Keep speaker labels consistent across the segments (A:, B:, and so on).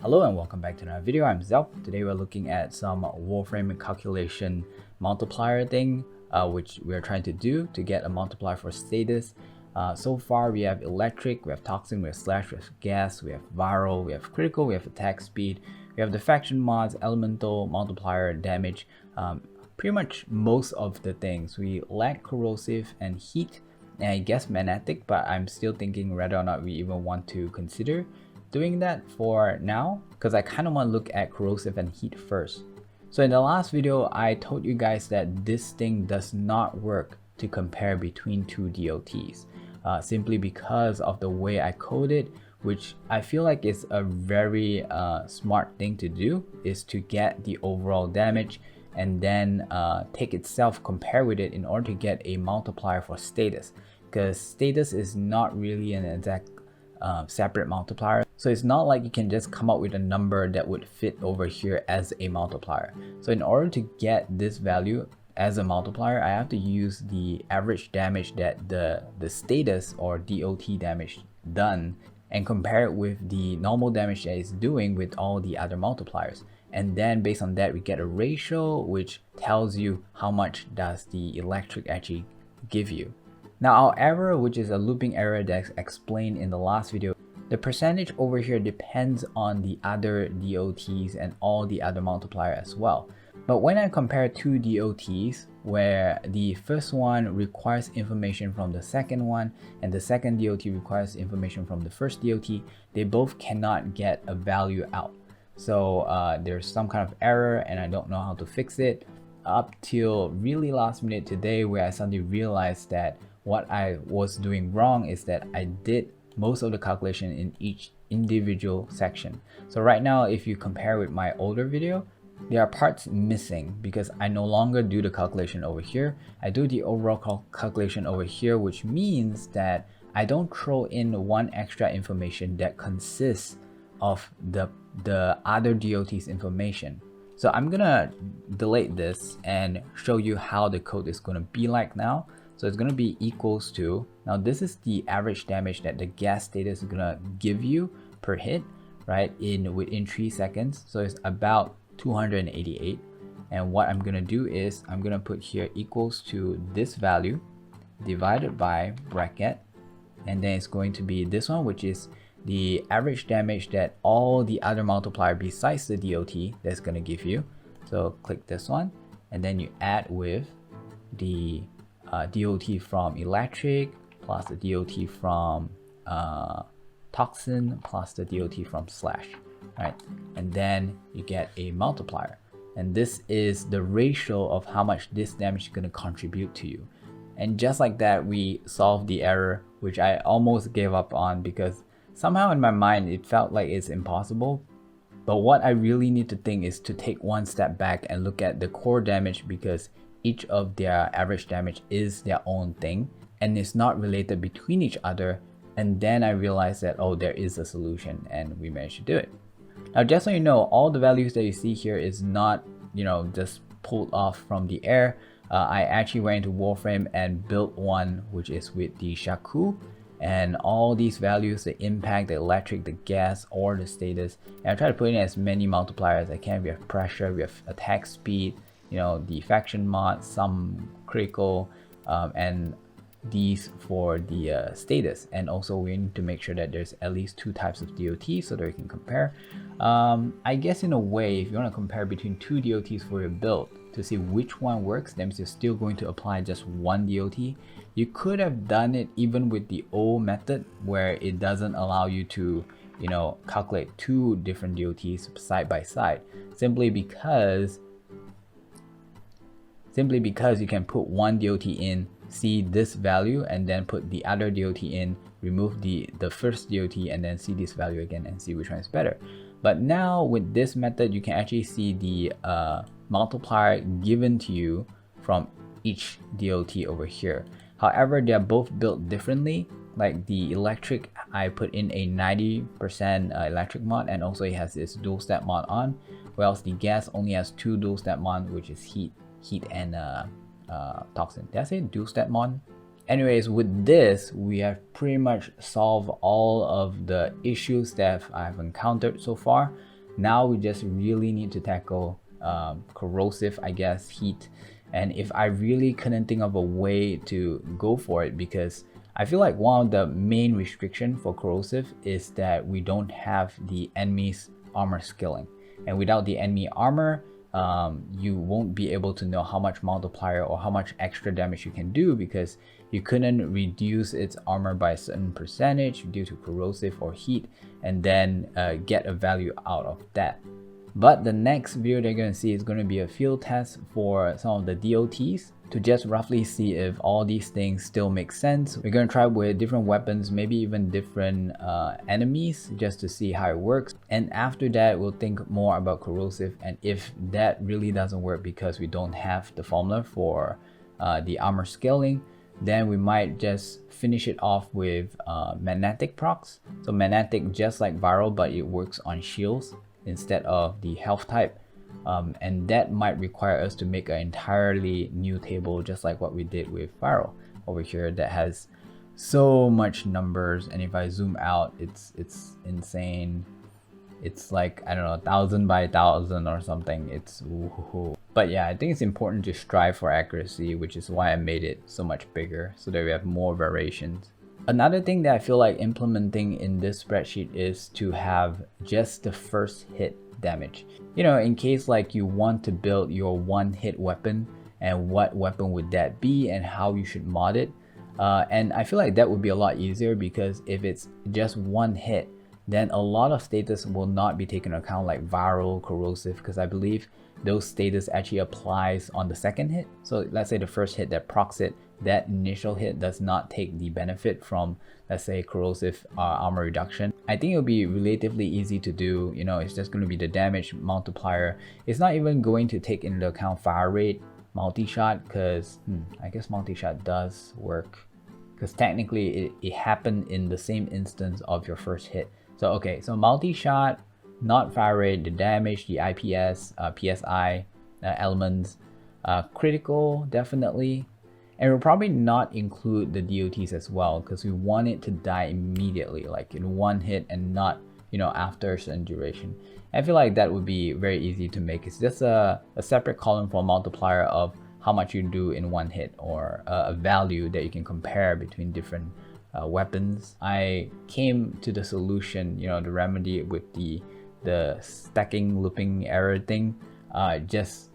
A: Hello and welcome back to another video. I'm Zelp. Today we're looking at some Warframe calculation multiplier thing, which we're trying to do to get a multiplier for status. So far we have electric, we have toxin, we have slash, we have gas, we have viral, we have critical, we have attack speed, we have the faction mods, elemental, multiplier, damage, pretty much most of the things. We lack corrosive and heat, and I guess magnetic, but I'm still thinking whether or not we even want to consider doing that for now, because I kind of want to look at corrosive and heat first. So in the last video, I told you guys that this thing does not work to compare between two DOTs, simply because of the way I code it, which I feel like is a very smart thing to do, is to get the overall damage and then take itself, compare with it in order to get a multiplier for status, because status is not really an exact separate multiplier. So it's not like you can just come up with a number that would fit over here as a multiplier. So in order to get this value as a multiplier, I have to use the average damage that the status or DOT damage done and compare it with the normal damage that it's doing with all the other multipliers. And then based on that, we get a ratio which tells you how much does the electric actually give you. Now our error, which is a looping error that's explained in the last video, the percentage over here depends on the other DOTs and all the other multiplier as well. But when I compare two DOTs, where the first one requires information from the second one and the second DOT requires information from the first DOT, they both cannot get a value out. So there's some kind of error and I don't know how to fix it up till really last minute today, where I suddenly realized that what I was doing wrong is that I did most of the calculation in each individual section. So right now, if you compare with my older video, there are parts missing because I no longer do the calculation over here. I do the overall calculation over here, which means that I don't throw in one extra information that consists of the other DOT's information. So I'm gonna delete this and show you how the code is gonna be like now. So it's going to be equals to, now this is the average damage that the gas status is going to give you per hit, right, within 3 seconds. So it's about 288. And what I'm going to do is I'm going to put here equals to this value divided by bracket, and then it's going to be this one, which is the average damage that all the other multiplier besides the DOT that's going to give you. So click this one and then you add with the DOT from electric plus the DOT from toxin plus the DOT from slash, right? And then you get a multiplier, and this is the ratio of how much this damage is going to contribute to you. And just like that, we solved the error, which I almost gave up on because somehow in my mind it felt like it's impossible. But what I really need to think is to take one step back and look at the core damage, because each of their average damage is their own thing and it's not related between each other. And then I realized that, oh, there is a solution, and we managed to do it. Now, just so you know, all the values that you see here is not, just pulled off from the air. I actually went into Warframe and built one which is with the Shaku, and all these values, the impact, the electric, the gas, or the status, and I try to put in as many multipliers as I can. We have pressure, we have attack speed, the faction mod, some critical, and these for the status. And also we need to make sure that there's at least 2 types of DOT so that we can compare. I guess in a way, if you want to compare between 2 DOTs for your build to see which one works, that means you're still going to apply just one DOT. You could have done it even with the old method where it doesn't allow you to calculate 2 different DOTs side by side, simply because you can put one DOT in, see this value, and then put the other DOT in, remove the first DOT, and then see this value again and see which one is better. But now with this method, you can actually see the multiplier given to you from each DOT over here. However, they are both built differently. Like the electric, I put in a 90% electric mod, and also it has this dual step mod on, whereas the gas only has 2 dual step mod, which is heat and toxin. Did I say dual step mod? Anyways, with this, we have pretty much solved all of the issues that I've encountered so far. Now we just really need to tackle corrosive, I guess, heat. And if I really couldn't think of a way to go for it, because I feel like one of the main restriction for corrosive is that we don't have the enemy's armor scaling, and without the enemy armor, you won't be able to know how much multiplier or how much extra damage you can do, because you couldn't reduce its armor by a certain percentage due to corrosive or heat and then get a value out of that. But the next video they're going to see is going to be a field test for some of the DOTs to just roughly see if all these things still make sense. We're going to try with different weapons, maybe even different enemies, just to see how it works. And after that, we'll think more about corrosive, and if that really doesn't work because we don't have the formula for the armor scaling, then we might just finish it off with magnetic procs. So magnetic, just like viral, but it works on shields instead of the health type, and that might require us to make an entirely new table, just like what we did with viral over here, that has so much numbers, and if I zoom out, it's insane. It's like, I don't know, 1,000 by 1,000 or something. It's woohoo. But yeah, I think it's important to strive for accuracy, which is why I made it so much bigger, so that we have more variations. Another thing that I feel like implementing in this spreadsheet is to have just the first hit damage. You know, in case like you want to build your one hit weapon, and what weapon would that be and how you should mod it. And I feel like that would be a lot easier, because if it's just one hit, then a lot of status will not be taken into account, like viral, corrosive, because I believe those status actually applies on the second hit. So let's say the first hit that procs it, that initial hit does not take the benefit from, let's say, corrosive armor reduction. I think it'll be relatively easy to do. You know, it's just going to be the damage multiplier. It's not even going to take into account fire rate, multi-shot, because I guess multi-shot does work, because technically it happened in the same instance of your first hit. So okay, so multi-shot, not fire rate, the damage, the IPS, PSI, elements, critical, definitely. And we'll probably not include the DOTs as well, because we want it to die immediately, like in one hit, and not, you know, after a certain duration. I feel like that would be very easy to make. It's just a separate column for multiplier of how much you do in one hit, or a value that you can compare between different weapons. I came to the solution, you know, the remedy with the stacking looping error thing, just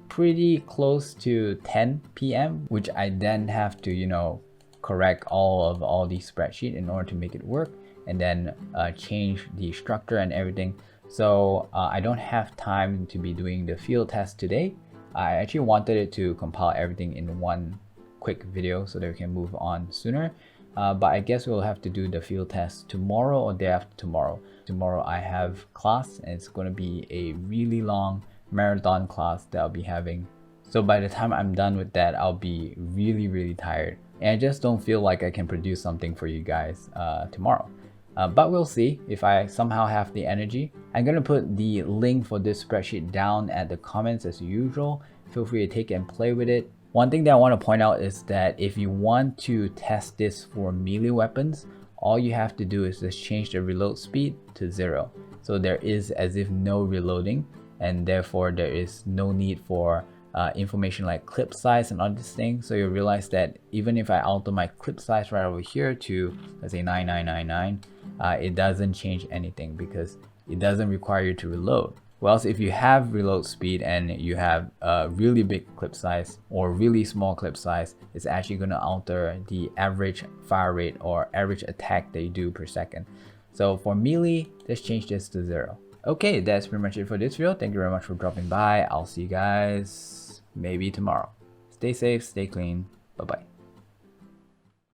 A: pretty close to 10 p.m, which I then have to, you know, correct all these spreadsheet in order to make it work, and then change the structure and everything. So I don't have time to be doing the field test today. I actually wanted it to compile everything in one quick video so that we can move on sooner. But I guess we'll have to do the field test tomorrow or day after tomorrow. Tomorrow I have class, and it's going to be a really long marathon class that I'll be having. So by the time I'm done with that, I'll be really tired, and I just don't feel like I can produce something for you guys tomorrow. But we'll see if I somehow have the energy. I'm going to put the link for this spreadsheet down at the comments as usual. Feel free to take it and play with it. One thing that I want to point out is that if you want to test this for melee weapons, all you have to do is just change the reload speed to 0. So there is as if no reloading, and therefore there is no need for information like clip size and all these things. So you realize that even if I alter my clip size right over here to, let's say, 9999, it doesn't change anything, because it doesn't require you to reload. Whereas if you have reload speed and you have a really big clip size or really small clip size, it's actually going to alter the average fire rate or average attack that you do per second. So for melee, let's change this to 0. Okay, that's pretty much it for this video. Thank you very much for dropping by. I'll see you guys maybe tomorrow. Stay safe, stay clean. Bye-bye.